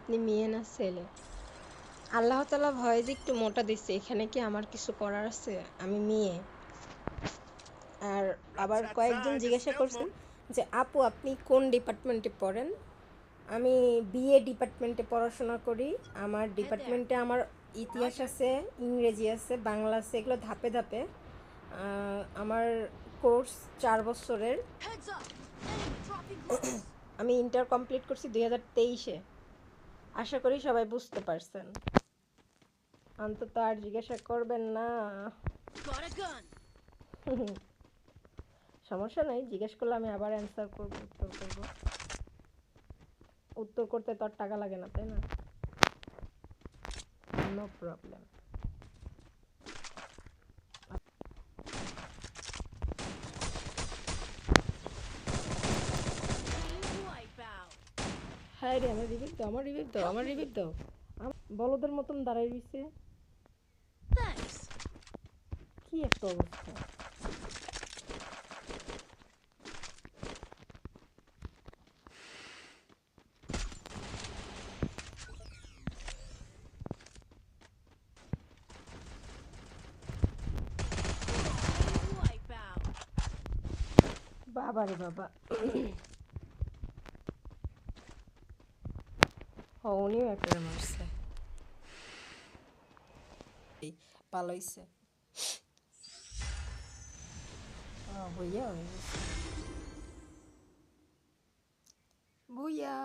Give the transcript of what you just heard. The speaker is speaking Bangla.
আপনি মেয়ে না ছেলে? আল্লাহ তাআলা ভয়েস একটু মোটা দিচ্ছে, এখানে কি আমার কিছু করার আছে? আমি মেয়ে। আর আবার কয়েকজন জিজ্ঞাসা করছেন যে আপু আপনি কোন ডিপার্টমেন্টে পড়েন? আমি বিএ ডিপার্টমেন্টে পড়াশোনা করি। আমার ডিপার্টমেন্টে আমার ইতিহাস আছে, ইংরেজি আছে, বাংলা আছে, এগুলো ধাপে ধাপে। আমার কোর্স 4 বছরের। আমি ইন্টার কমপ্লিট করছি 2023-এ। আশা করি সবাই বুঝতে পারছেন। অন্তত আর জিজ্ঞাসা করবেন না। সমস্যা নাই, জিজ্ঞেস করলে আমি আবার অ্যান্সার করব, উত্তর করব। উত্তর করতে তো আর টাকা লাগে না, তাই না? No problem. হ্যাঁ রে, আমার রিভিউ দাও, আমার রিভিউ দাও, আমার রিভিউ দাও। বলদের মতন দাঁড়াই রইছে, কি একটা অবস্থা। বাবা রে বাবা। উনিও একটা মারছে, পালাইছে। হইয়া হয়ে গেছে। বুইয়া।